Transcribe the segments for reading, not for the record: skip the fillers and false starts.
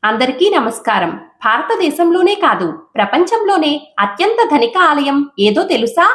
అందరికీ నమస్కారం. భారతదేశంలోనే కాదు, ప్రపంచంలోనే అత్యంత ధనిక ఆలయం ఏదో తెలుసా?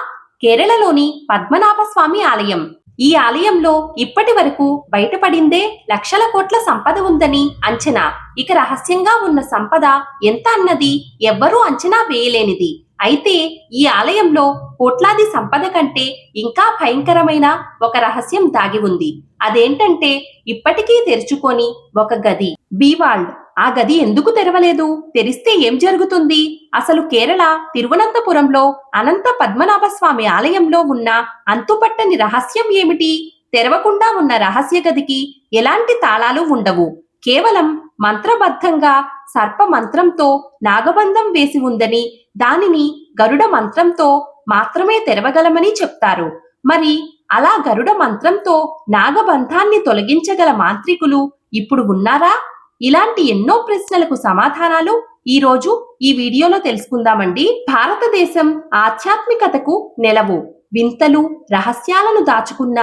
కేరళలోని పద్మనాభ స్వామి ఆలయం. ఈ ఆలయంలో ఇప్పటి వరకు బయటపడిందే లక్షల కోట్ల సంపద ఉందని అంచనా. ఇక రహస్యంగా ఉన్న సంపద ఎంత అన్నది ఎవ్వరూ అంచనా వేయలేనిది. అయితే ఈ ఆలయంలో కోట్లాది సంపద కంటే ఇంకా భయంకరమైన ఒక రహస్యం దాగి ఉంది. అదేంటంటే ఇప్పటికీ తెరుచుకొని ఒక గది, బీవాల్డ్. ఆ గది ఎందుకు తెరవలేదు? తెరిస్తే ఏం జరుగుతుంది? అసలు కేరళ తిరువనంతపురంలో అనంత పద్మనాభ స్వామి ఆలయంలో ఉన్న అంతుపట్టని రహస్యం ఏమిటి? తెరవకుండా ఉన్న రహస్య గదికి ఎలాంటి తాళాలు ఉండవు. కేవలం మంత్రబద్ధంగా సర్ప మంత్రంతో నాగబంధం వేసి ఉందని, దానిని గరుడ మంత్రంతో మాత్రమే తెరవగలమని చెప్తారు. మరి అలా గరుడ మంత్రంతో నాగబంధాన్ని తొలగించగల మాంత్రికులు ఇప్పుడు ఉన్నారా? ఇలాంటి ఎన్నో ప్రశ్నలకు సమాధానాలు ఈ రోజు ఈ వీడియోలో తెలుసుకుందామండి. భారతదేశం ఆధ్యాత్మికతకు నెలవు. వింతలు, రహస్యాలను దాచుకున్న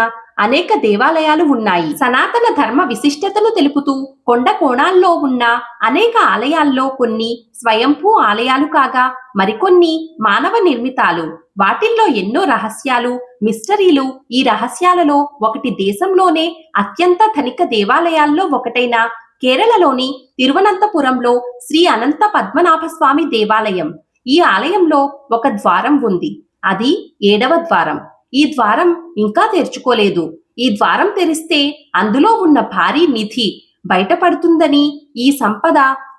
అనేక దేవాలయాలు ఉన్నాయి. సనాతన ధర్మ విశిష్టతను తెలుపుతూ కొండ కోణాల్లో ఉన్న అనేక ఆలయాల్లో కొన్ని స్వయంభూ ఆలయాలు కాగా మరికొన్ని మానవ నిర్మితాలు. వాటిల్లో ఎన్నో రహస్యాలు, మిస్టరీలు. ఈ రహస్యాలలో ఒకటి దేశంలోనే అత్యంత ధనిక దేవాలయాల్లో ఒకటైన కేరళలోని తిరువనంతపురంలో శ్రీ అనంత పద్మనాభ స్వామి దేవాలయం. ఈ ఆలయంలో ఒక ద్వారం ఉంది. అది 7వ ద్వారం. ఈ ద్వారం ఇంకా తెరుచుకోలేదు. ఈ ద్వారం తెరిస్తే అందులో ఉన్న భారీ నిధి బయటపడుతుందని, ఈ సంపద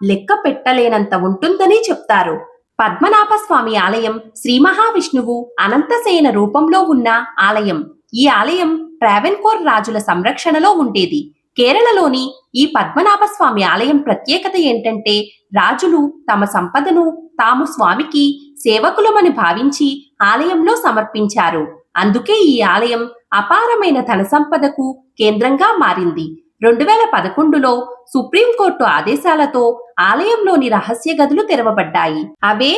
లెక్క పెట్టలేనంత ఉంటుందని చెప్తారు. పద్మనాభ స్వామి ఆలయం శ్రీ మహావిష్ణువు అనంతసేన రూపంలో ఉన్న ఆలయం. ఈ ఆలయం ట్రావెన్కోర్ రాజుల సంరక్షణలో ఉండేది. కేరళలోని ఈ పద్మనాభ స్వామి ఆలయం ప్రత్యేకత ఏంటంటే, రాజులు తమ సంపదను తాము స్వామికి సేవకులమని భావించి ఆలయంలో సమర్పించారు. అందుకే ఈ ఆలయం అపారమైన ధన సంపదకు కేంద్రంగా మారింది. 2011లో సుప్రీంకోర్టు ఆదేశాలతో ఆలయంలోని రహస్య గదులు తెరవబడ్డాయి. అవే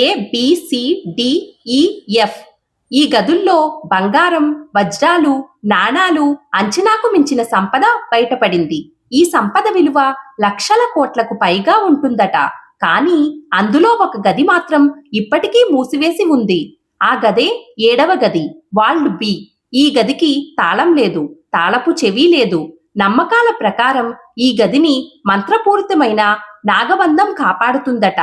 ABCDEF. ఈ గదుల్లో బంగారం, వజ్రాలు, నాణాలు, అంచనాకు మించిన సంపద బయటపడింది. ఈ సంపద విలువ లక్షల కోట్లకు పైగా ఉంటుందట. కానీ అందులో ఒక గది మాత్రం ఇప్పటికీ మూసివేసి ఉంది. ఆ గదే 7వ గది, వాల్డ్ బి. ఈ గదికి తాళం లేదు, తాళపు చెవి లేదు. నమ్మకాల ప్రకారం ఈ గదిని మంత్రపూరితమైన నాగబంధం కాపాడుతుందట.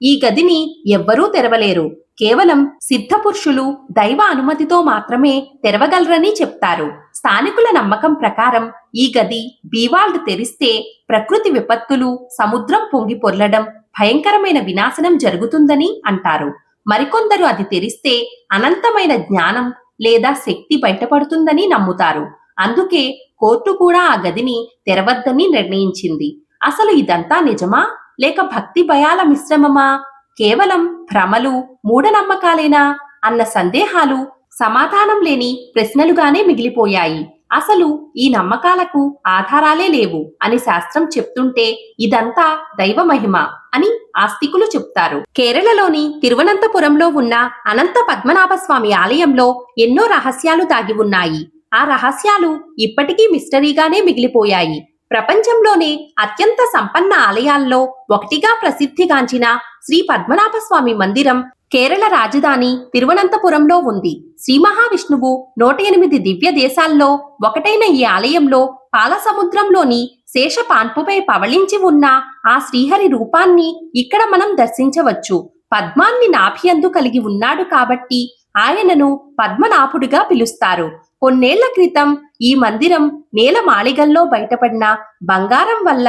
ఈ గదిని ఎవ్వరూ తెరవలేరు. కేవలం సిద్ధపురుషులు దైవ అనుమతితో మాత్రమే తెరవగలరని చెప్తారు. స్థానికుల నమ్మకం ప్రకారం ఈ గది బీవాల్డ్ తెరిస్తే ప్రకృతి విపత్తులు, సముద్రం పొంగి పొర్లడం, భయంకరమైన వినాశనం జరుగుతుందని అంటారు. మరికొందరు అది తెరిస్తే అనంతమైన జ్ఞానం లేదా శక్తి బయటపడుతుందని నమ్ముతారు. అందుకే కోర్టు కూడా ఆ గదిని తెరవద్దని నిర్ణయించింది. అసలు ఇదంతా నిజమా, లేక భక్తి భయాల మిశ్రమమా? కేవలం భ్రమలు, మూఢనమ్మకాలేనా అన్న సందేహాలు సమాధానం లేని ప్రశ్నలుగానే మిగిలిపోయాయి. అసలు ఈ నమ్మకాలకు ఆధారాలే లేవు అని శాస్త్రం చెప్తుంటే ఇదంతా దైవ మహిమ అని ఆస్తికులు చెప్తారు. కేరళలోని తిరువనంతపురంలో ఉన్న అనంత పద్మనాభ స్వామి ఆలయంలో ఎన్నో రహస్యాలు దాగి ఉన్నాయి. ఆ రహస్యాలు ఇప్పటికీ మిస్టరీగానే మిగిలిపోయాయి. ప్రపంచంలోనే అత్యంత సంపన్న ఆలయాల్లో ఒకటిగా ప్రసిద్ధిగాంచిన శ్రీ పద్మనాభ స్వామి మందిరం కేరళ రాజధాని తిరువనంతపురంలో ఉంది. శ్రీ మహావిష్ణువు 108 దివ్య దేశాల్లో ఒకటైన ఈ ఆలయంలో పాలసముద్రంలోని శేషపాన్పుపై పవళించి ఉన్న ఆ శ్రీహరి రూపాన్ని ఇక్కడ మనం దర్శించవచ్చు. పద్మాన్ని నాభియందు కలిగి ఉన్నాడు కాబట్టి ఆయనను పద్మనాభుడిగా పిలుస్తారు. కొన్నేళ్ల క్రితం ఈ మందిరం నేలమాళిగల్లో బయటపడిన బంగారం వల్ల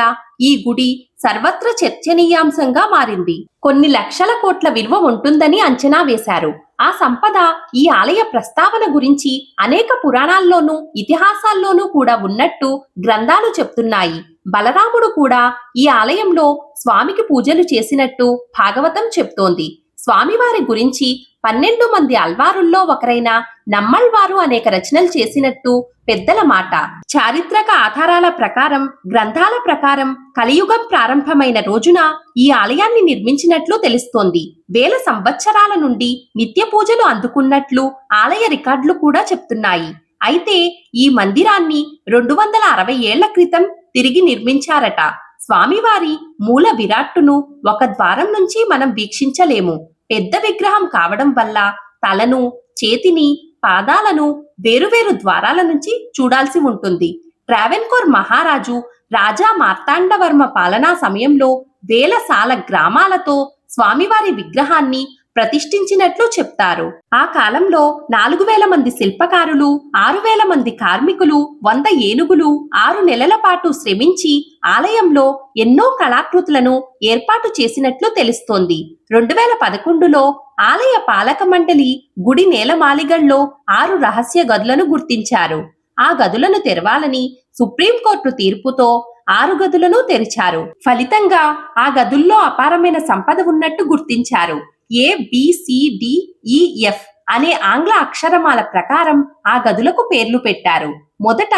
ఈ గుడి సర్వత్ర చర్చనీయాంశంగా మారింది. కొన్ని లక్షల కోట్ల విలువ ఉంటుందని అంచనా వేశారు. ఆ సంపద, ఈ ఆలయ ప్రస్తావన గురించి అనేక పురాణాల్లోనూ ఇతిహాసాల్లోనూ కూడా ఉన్నట్టు గ్రంథాలు చెప్తున్నాయి. బలరాముడు కూడా ఈ ఆలయంలో స్వామికి పూజలు చేసినట్టు భాగవతం చెప్తోంది. స్వామివారి గురించి 12 మంది అల్వారుల్లో ఒకరైన నమ్మళ్వారు అనేక రచనలు చేసినట్టు పెద్దల మాట. చారిత్రక ఆధారాల ప్రకారం, గ్రంథాల ప్రకారం కలియుగం ప్రారంభమైన రోజున ఈ ఆలయాన్ని నిర్మించినట్లు తెలుస్తోంది. వేల సంవత్సరాల నుండి నిత్య పూజలు అందుకున్నట్లు ఆలయ రికార్డులు కూడా చెప్తున్నాయి. అయితే ఈ మందిరాన్ని 260 ఏళ్ల క్రితం తిరిగి నిర్మించారట. స్వామివారి మూల విరాట్టును ఒక ద్వారం నుంచి మనం వీక్షించలేము. పెద్ద విగ్రహం కావడం వల్ల తలను, చేతిని, పాదాలను వేరువేరు ద్వారాల నుంచి చూడాల్సి ఉంటుంది. ట్రావెన్కోర్ మహారాజు రాజా మార్తాండవర్మ పాలనా సమయంలో వేల సాల గ్రామాలతో స్వామివారి విగ్రహాన్ని ప్రతిష్ఠించినట్లు చెప్తారు. ఆ కాలంలో 4000 మంది శిల్పకారులు, 6000 మంది కార్మికులు, 100 ఏనుగులు 6 నెలల పాటు శ్రమించి ఆలయంలో ఎన్నో కళాకృతులను ఏర్పాటు చేసినట్లు తెలుస్తోంది. 2011లో ఆలయ పాలక మండలి గుడి నేలమాళిగల్లో 6 రహస్య గదులను గుర్తించారు. ఆ గదులను తెరవాలని సుప్రీంకోర్టు తీర్పుతో 6 గదులను తెరిచారు. ఫలితంగా ఆ గదుల్లో అపారమైన సంపద ఉన్నట్టు గుర్తించారు. ABCDEF అనే ఆంగ్ల అక్షరమాల ప్రకారం ఆ గదులకు పేర్లు పెట్టారు. మొదట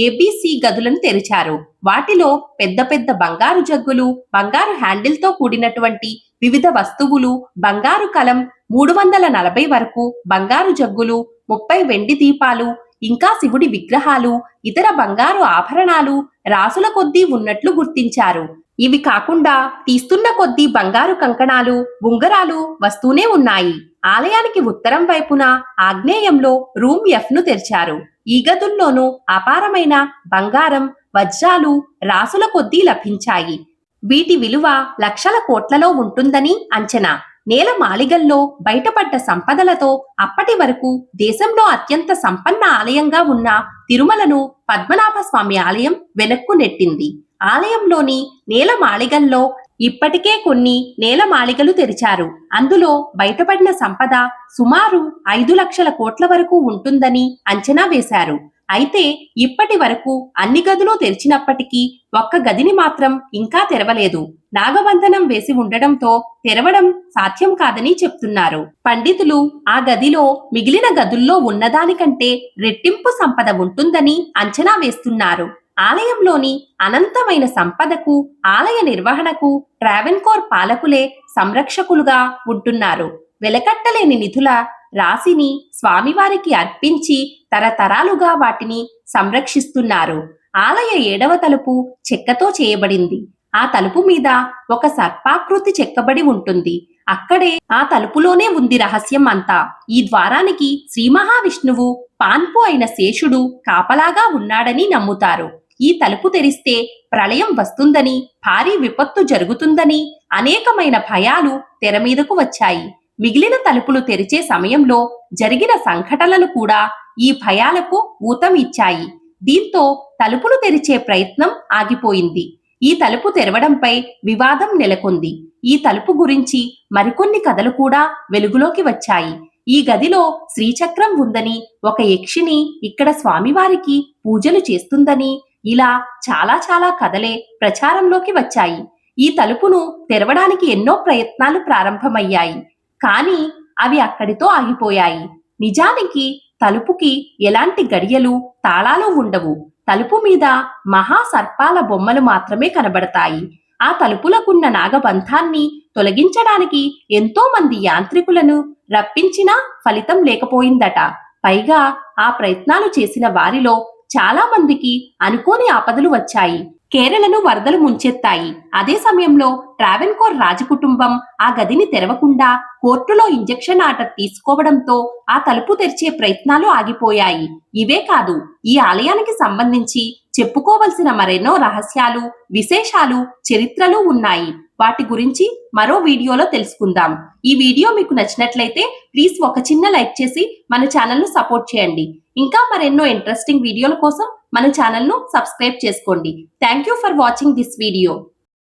ABC గదులను తెరిచారు. వాటిలో పెద్ద పెద్ద బంగారు జగ్గులు, బంగారు హ్యాండిల్తో కూడినటువంటి వివిధ వస్తువులు, బంగారు కలం, 340 వరకు బంగారు జగ్గులు, 30 వెండి దీపాలు, ఇంకా శివుడి విగ్రహాలు, ఇతర బంగారు ఆభరణాలు రాసుల కొద్దీ ఉన్నట్లు గుర్తించారు. ఇవి కాకుండా తీస్తున్న కొద్దీ బంగారు కంకణాలు, ఉంగరాలు వస్తూనే ఉన్నాయి. ఆలయానికి ఉత్తరం వైపున ఆగ్నేయంలో రూమ్ F ను తెరిచారు. ఈ గదుల్లోనూ అపారమైన బంగారం, వజ్రాలు రాసుల కొద్దీ లభించాయి. వీటి విలువ లక్షల కోట్లలో ఉంటుందని అంచనా. నేల మాళిగల్లో బయటపడ్డ సంపదలతో అప్పటి వరకు దేశంలో అత్యంత సంపన్న ఆలయంగా ఉన్న తిరుమలను పద్మనాభ స్వామి ఆలయం వెనక్కు నెట్టింది. ఆలయంలోని నేల మాళిగల్లో ఇప్పటికే కొన్ని నేల మాళిగలు తెరిచారు. అందులో బయటపడిన సంపద సుమారు 5 లక్షల కోట్ల వరకు ఉంటుందని అంచనా వేశారు. అయితే ఇప్పటి వరకు అన్ని గదులు తెరిచినప్పటికీ ఒక్క గదిని మాత్రం ఇంకా తెరవలేదు. నాగబంధనం వేసి ఉండడంతో తెరవడం సాధ్యం కాదని చెప్తున్నారు. పండితులు ఆ గదిలో మిగిలిన గదుల్లో ఉన్నదానికంటే రెట్టింపు సంపద ఉంటుందని అంచనా వేస్తున్నారు. ఆలయంలోని అనంతమైన సంపదకు, ఆలయ నిర్వహణకు ట్రావెన్కోర్ పాలకులే సంరక్షకులుగా ఉంటున్నారు. వెలకట్టలేని నిధుల రాశిని స్వామివారికి అర్పించి తరతరాలుగా వాటిని సంరక్షిస్తున్నారు. ఆలయ 7వ తలుపు చెక్కతో చేయబడింది. ఆ తలుపు మీద ఒక సర్పాకృతి చెక్కబడి ఉంటుంది. అక్కడే ఆ తలుపులోనే ఉంది రహస్యం అంతా. ఈ ద్వారానికి శ్రీ మహావిష్ణువు పాన్పు అయిన శేషుడు కాపలాగా ఉన్నాడని నమ్ముతారు. ఈ తలుపు తెరిస్తే ప్రళయం వస్తుందని, భారీ విపత్తు జరుగుతుందని అనేకమైన భయాలు తెర మీదకు వచ్చాయి. మిగిలిన తలుపులు తెరిచే సమయంలో జరిగిన సంఘటనలు కూడా ఈ భయాలకు ఊతం ఇచ్చాయి. దీంతో తలుపులు తెరిచే ప్రయత్నం ఆగిపోయింది. ఈ తలుపు తెరవడంపై వివాదం నెలకొంది. ఈ తలుపు గురించి మరికొన్ని కథలు కూడా వెలుగులోకి వచ్చాయి. ఈ గదిలో శ్రీచక్రం ఉందని, ఒక యక్షిని ఇక్కడ స్వామివారికి పూజలు చేస్తుందని, ఇలా చాలా కథలే ప్రచారంలోకి వచ్చాయి. ఈ తలుపును తెరవడానికి ఎన్నో ప్రయత్నాలు ప్రారంభమయ్యాయి. కానీ అవి అక్కడితో ఆగిపోయాయి. నిజానికి తలుపుకి ఎలాంటి గడియలు, తాళాలు ఉండవు. తలుపు మీద మహాసర్పాల బొమ్మలు మాత్రమే కనబడతాయి. ఆ తలుపులకున్న నాగబంధాన్ని తొలగించడానికి ఎంతో మంది యాంత్రికులను రప్పించినా ఫలితం లేకపోయిందట. పైగా ఆ ప్రయత్నాలు చేసిన వారిలో చాలా మందికి అనుకోని ఆపదలు వచ్చాయి. కేరళను వరదలు ముంచెత్తాయి. అదే సమయంలో ట్రావెన్కోర్ రాజకుటుంబం ఆ గదిని తెరవకుండా కోర్టులో ఇంజెక్షన్ ఆర్డర్ తీసుకోవడంతో ఆ తలుపు తెరిచే ప్రయత్నాలు ఆగిపోయాయి. ఇవే కాదు, ఈ ఆలయానికి సంబంధించి చెప్పుకోవలసిన మరెన్నో రహస్యాలు, విశేషాలు, చరిత్రలు ఉన్నాయి. వాటి గురించి మరో వీడియోలో తెలుసుకుందాం. ఈ వీడియో మీకు నచ్చినట్లయితే ప్లీజ్ ఒక చిన్న లైక్ చేసి మన ఛానల్ను సపోర్ట్ చేయండి. ఇంకా మరెన్నో ఇంట్రెస్టింగ్ వీడియోల కోసం మన ఛానల్ను సబ్స్క్రైబ్ చేసుకోండి. Thank you for watching this video.